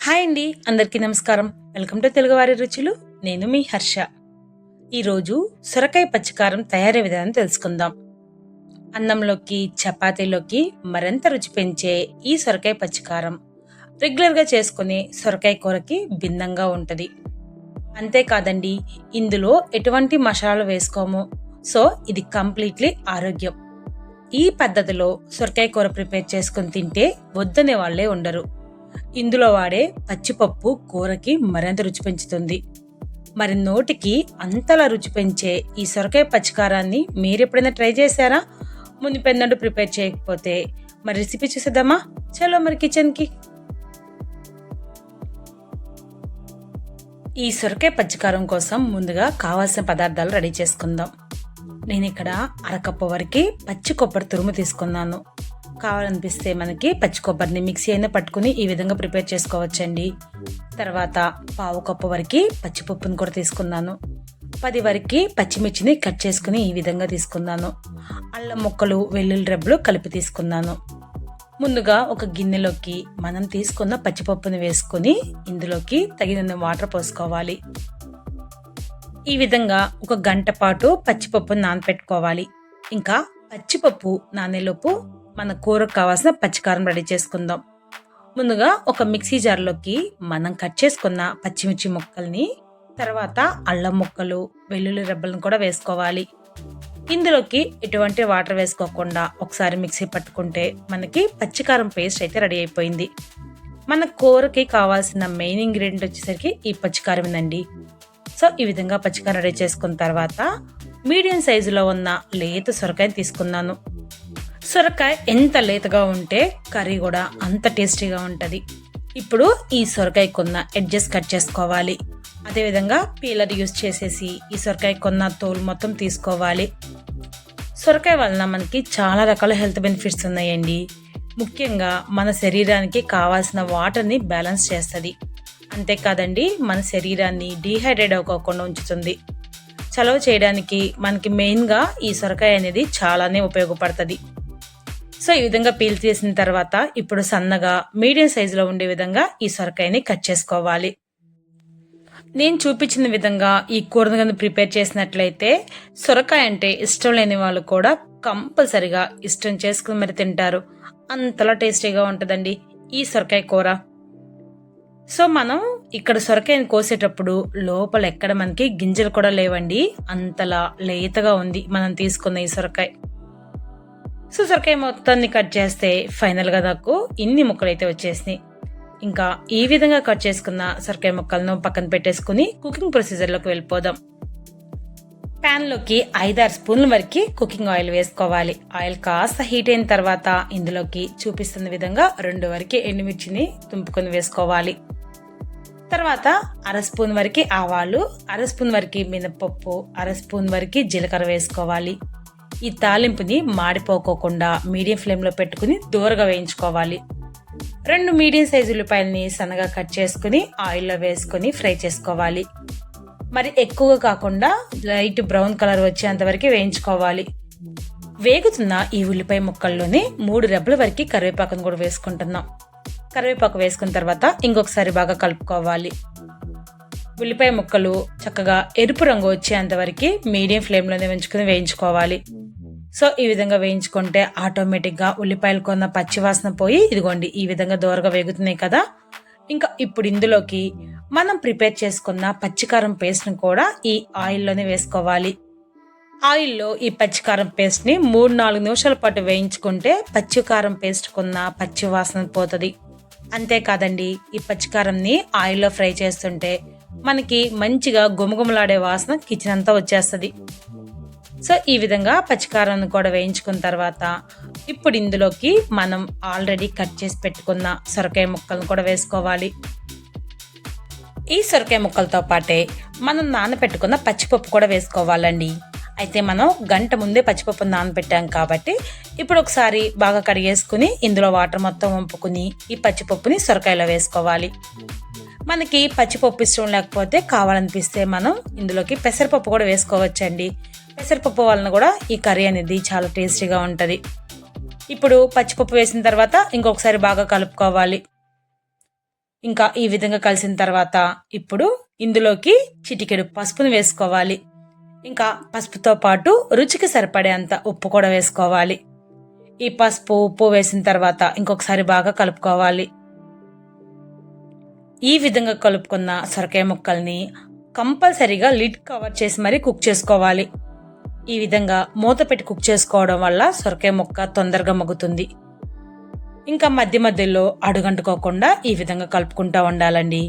Hi అండి, అందరికీ నమస్కారం. వెల్కమ్ టు తెలుగువారి రుచులు. నేను మీ హర్ష. ఈరోజు సొరకాయ పచ్చికారం తయారీ విధానం తెలుసుకుందాం. అన్నంలోకి, చపాతీలోకి మరింత రుచి పెంచే ఈ సొరకాయ పచ్చికారం రెగ్యులర్గా చేసుకునే సొరకాయ కూరకి భిన్నంగా ఉంటుంది. అంతేకాదండి, ఇందులో ఎటువంటి మసాలాలు వేసుకోము. సో ఇది కంప్లీట్లీ ఆరోగ్యం. ఈ పద్ధతిలో సొరకాయ కూర ప్రిపేర్ చేసుకుని తింటే వద్దనే వాళ్ళే ఉండరు. ఇందులో వాడే పచ్చిపప్పు కూరకి మరింత రుచి పెంచుతుంది. మరి నోటికి అంతలా రుచి పెంచే ఈ సొరకాయ పచ్చికారాన్ని మీరెప్పుడైనా ట్రై చేశారా? ముందు పెన్నట్టు ప్రిపేర్ చేయకపోతే మరి రెసిపీ చూసేద్దామా? చలో మరి కిచెన్కి. ఈ సొరకాయ పచ్చికారం కోసం ముందుగా కావాల్సిన పదార్థాలు రెడీ చేసుకుందాం. నేను ఇక్కడ అరకప్పు వరకు పచ్చి కొబ్బరి తురుము తీసుకున్నాను. కావాలనిపిస్తే మనకి పచ్చి కొబ్బరిని మిక్సీ అయినా పట్టుకుని ఈ విధంగా ప్రిపేర్ చేసుకోవచ్చండి. తర్వాత పావు కప్పు వరకు పచ్చిపప్పును కూడా తీసుకున్నాను. 10 వరకు పచ్చిమిర్చిని కట్ చేసుకుని ఈ విధంగా తీసుకున్నాను. అల్లం ముక్కలు, వెల్లుల్లి రెబ్బలు కలిపి తీసుకున్నాను. ముందుగా ఒక గిన్నెలోకి మనం తీసుకున్న పచ్చిపప్పుని వేసుకుని ఇందులోకి తగినన్ని వాటర్ పోసుకోవాలి. ఈ విధంగా 1 గంట పాటు పచ్చిపప్పును నానపెట్టుకోవాలి. ఇంకా పచ్చిపప్పు నానేలోపు మన కూరకు కావాల్సిన పచ్చికారం రెడీ చేసుకుందాం. ముందుగా ఒక మిక్సీ జార్లోకి మనం కట్ చేసుకున్న పచ్చిమిర్చి ముక్కల్ని, తర్వాత అల్లం ముక్కలు, వెల్లుల్లి రెబ్బలను కూడా వేసుకోవాలి. ఇందులోకి ఎటువంటి వాటర్ వేసుకోకుండా ఒకసారి మిక్సీ పట్టుకుంటే మనకి పచ్చికారం పేస్ట్ అయితే రెడీ అయిపోయింది. మన కూరకి కావాల్సిన మెయిన్ ఇంగ్రీడియంట్ వచ్చేసరికి ఈ పచ్చికారమేనండి. సో ఈ విధంగా పచ్చికారం రెడీ చేసుకున్న తర్వాత మీడియం సైజులో ఉన్న లేత సొరకాయని తీసుకున్నాను. సొరకాయ ఎంత లేతగా ఉంటే కర్రీ కూడా అంత టేస్టీగా ఉంటుంది. ఇప్పుడు ఈ సొరకాయ కొన్న ఎడ్జెస్ కట్ చేసుకోవాలి. అదేవిధంగా పీలర్ యూస్ చేసేసి ఈ సొరకాయ కొన్న తోలు మొత్తం తీసుకోవాలి. సొరకాయ వలన మనకి చాలా రకాల హెల్త్ బెనిఫిట్స్ ఉన్నాయండి. ముఖ్యంగా మన శరీరానికి కావాల్సిన వాటర్ని బ్యాలెన్స్ చేస్తుంది. అంతేకాదండి, మన శరీరాన్ని డీహైడ్రేట్ అవ్వకుండా ఉంచుతుంది. చలవ చేయడానికి మనకి మెయిన్గా ఈ సొరకాయ అనేది చాలానే ఉపయోగపడుతుంది. సో ఈ విధంగా పీల్ చేసిన తర్వాత ఇప్పుడు సన్నగా మీడియం సైజులో ఉండే విధంగా ఈ సొరకాయని కట్ చేసుకోవాలి. నేను చూపించిన విధంగా ఈ కూరను ప్రిపేర్ చేసినట్లయితే సొరకాయ అంటే ఇష్టం లేని వాళ్ళు కూడా కంపల్సరిగా ఇష్టం చేసుకుని మరి తింటారు. అంతలా టేస్టీగా ఉంటుందండి ఈ సొరకాయ కూర. సో మనం ఇక్కడ సొరకాయని కోసేటప్పుడు లోపల ఎక్కడ మనకి గింజలు కూడా లేవండి. అంతలా లేతగా ఉంది మనం తీసుకున్న ఈ సొరకాయ. సో సొరకాయ మొత్తాన్ని కట్ చేస్తే ఫైనల్గా నాకు ఇన్ని ముక్కలు అయితే వచ్చేసినాయి. ఇంకా ఈ విధంగా కట్ చేసుకున్న సొరకాయ ముక్కలను పక్కన పెట్టేసుకుని కుకింగ్ ప్రొసీజర్లోకి వెళ్ళిపోదాం. ప్యాన్లోకి 5-6 స్పూన్ల వరకు కుకింగ్ ఆయిల్ వేసుకోవాలి. ఆయిల్ కాస్త హీట్ అయిన తర్వాత ఇందులోకి చూపిస్తున్న విధంగా 2 వరకు ఎండుమిర్చిని తుంపుకొని వేసుకోవాలి. తర్వాత 1/2 స్పూన్ వరకు ఆవాలు, 1/2 స్పూన్ వరకు మినపప్పు, 1/2 స్పూన్ వరకు జీలకర్ర వేసుకోవాలి. ఈ తాలింపుని మాడిపోకోకుండా మీడియం ఫ్లేమ్లో పెట్టుకుని దూరగా వేయించుకోవాలి. 2 మీడియం సైజు ఉల్లిపాయలని సన్నగా కట్ చేసుకుని ఆయిల్లో వేసుకుని ఫ్రై చేసుకోవాలి. మరి ఎక్కువగా కాకుండా లైట్ బ్రౌన్ కలర్ వచ్చేంత వరకు వేయించుకోవాలి. వేగుతున్న ఈ ఉల్లిపాయ ముక్కల్లోనే 3 రెబ్బల వరకు కరివేపాకును కూడా వేసుకుంటున్నాం. కరివేపాకు వేసుకున్న తర్వాత ఇంకొకసారి బాగా కలుపుకోవాలి. ఉల్లిపాయ ముక్కలు చక్కగా ఎరుపు రంగు వచ్చేంత వరకు మీడియం ఫ్లేమ్లోనే ఉంచుకుని వేయించుకోవాలి. సో ఈ విధంగా వేయించుకుంటే ఆటోమేటిక్గా ఉల్లిపాయలు కొన్న పచ్చివాసన పోయి ఇదిగోండి ఈ విధంగా దోరగా వేగుతున్నాయి కదా. ఇంకా ఇప్పుడు ఇందులోకి మనం ప్రిపేర్ చేసుకున్న పచ్చికారం పేస్ట్ని కూడా ఈ ఆయిల్లోనే వేసుకోవాలి. ఆయిల్లో ఈ పచ్చికారం పేస్ట్ని 3-4 నిమిషాల పాటు వేయించుకుంటే పచ్చికారం పేస్ట్ కొన్న పచ్చివాసన పోతుంది. అంతేకాదండి, ఈ పచ్చికారంని ఆయిల్లో ఫ్రై చేస్తుంటే మనకి మంచిగా గుమగుమలాడే వాసన కిచెన్ అంతా వచ్చేస్తుంది. సో ఈ విధంగా పచ్చికారాన్ని కూడా వేయించుకున్న తర్వాత ఇప్పుడు ఇందులోకి మనం ఆల్రెడీ కట్ చేసి పెట్టుకున్న సొరకాయ ముక్కలను కూడా వేసుకోవాలి. ఈ సొరకాయ ముక్కలతో పాటే మనం నానబెట్టుకున్న పచ్చిపప్పు కూడా వేసుకోవాలండి. అయితే మనం గంట ముందే పచ్చిపప్పు నానబెట్టాం కాబట్టి ఇప్పుడు ఒకసారి బాగా కడిగేసుకుని ఇందులో వాటర్ మొత్తం వంపుకుని ఈ పచ్చిపప్పుని సొరకాయలో వేసుకోవాలి. మనకి పచ్చిపప్పు ఇష్టం లేకపోతే కావాలనిపిస్తే మనం ఇందులోకి పెసరపప్పు కూడా వేసుకోవచ్చండి. పెసరపప్పు వలన కూడా ఈ కర్రీ అనేది చాలా టేస్టీగా ఉంటుంది. ఇప్పుడు పచ్చిపప్పు వేసిన తర్వాత ఇంకొకసారి బాగా కలుపుకోవాలి. ఇంకా ఈ విధంగా కలిసిన తర్వాత ఇప్పుడు ఇందులోకి చిటికెడు పసుపును వేసుకోవాలి. ఇంకా పసుపుతో పాటు రుచికి సరిపడేంత ఉప్పు కూడా వేసుకోవాలి. ఈ పసుపు ఉప్పు వేసిన తర్వాత ఇంకొకసారి బాగా కలుపుకోవాలి. ఈ విధంగా కలుపుకున్న సొరకాయ ముక్కల్ని కంపల్సరీగా లిడ్ కవర్ చేసి మరీ కుక్ చేసుకోవాలి. ఈ విధంగా మూత పెట్టి కుక్ చేసుకోవడం వల్ల సొరకాయ ముక్క తొందరగా మగ్గుతుంది. ఇంకా మధ్య మధ్యలో అడుగంటుకోకుండా ఈ విధంగా కలుపుకుంటూ ఉండాలండి.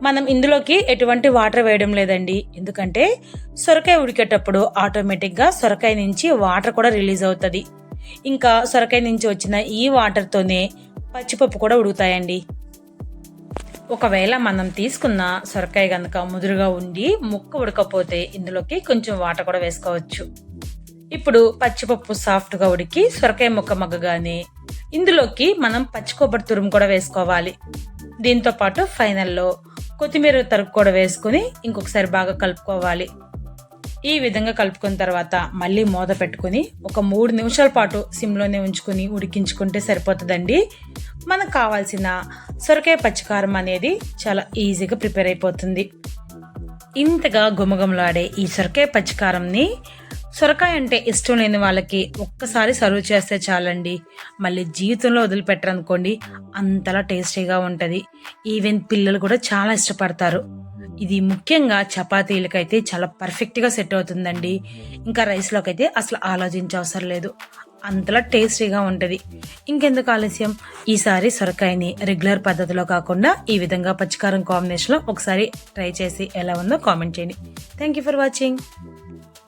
మనం ఇందులోకి ఎటువంటి వాటర్ వేయడం లేదండి, ఎందుకంటే సొరకాయ ఉడికేటప్పుడు ఆటోమేటిక్గా సొరకాయ నుంచి వాటర్ కూడా రిలీజ్ అవుతుంది. ఇంకా సొరకాయ నుంచి వచ్చిన ఈ వాటర్తోనే పచ్చిపప్పు కూడా ఉడుకుతాయండి. ఒకవేళ మనం తీసుకున్న సొరకాయ కనుక ముదురుగా ఉండి ముక్క ఉడకపోతే ఇందులోకి కొంచెం వాటర్ కూడా వేసుకోవచ్చు. ఇప్పుడు పచ్చిపప్పు సాఫ్ట్గా ఉడికి సొరకాయ ముక్క మగ్గగానే ఇందులోకి మనం పచ్చి కొబ్బరి తురుము కూడా వేసుకోవాలి. దీంతో పాటు ఫైనల్లో కొత్తిమీర తరుగు కూడా వేసుకుని ఇంకొకసారి బాగా కలుపుకోవాలి. ఈ విధంగా కలుపుకున్న తర్వాత మళ్ళీ మూత పెట్టుకుని ఒక 3 నిమిషాల పాటు సిమ్లోనే ఉంచుకుని ఉడికించుకుంటే సరిపోతుందండి. మనకు కావాల్సిన సొరకాయ పచ్చికారం అనేది చాలా ఈజీగా ప్రిపేర్ అయిపోతుంది. ఇంతగా గుమగుమలాడే ఈ సొరకాయ పచ్చికారంని సొరకాయ అంటే ఇష్టం లేని వాళ్ళకి ఒక్కసారి సర్వ్ చేస్తే చాలండి, మళ్ళీ జీవితంలో వదిలిపెట్టరనుకోండి, అంతలా టేస్టీగా ఉంటుంది. ఈవెన్ పిల్లలు కూడా చాలా ఇష్టపడతారు. ఇది ముఖ్యంగా చపాతీలకైతే చాలా పర్ఫెక్ట్గా సెట్ అవుతుందండి. ఇంకా రైస్లోకి అయితే అసలు ఆలోచించే అవసరం లేదు, అంతలా టేస్టీగా ఉంటుంది. ఇంకెందుకు ఆలస్యం, ఈసారి సొరకాయని రెగ్యులర్ పద్ధతిలో కాకుండా ఈ విధంగా పచ్చికారం కాంబినేషన్లో ఒకసారి ట్రై చేసి ఎలా ఉందో కామెంట్ చేయండి. Thank you for watching.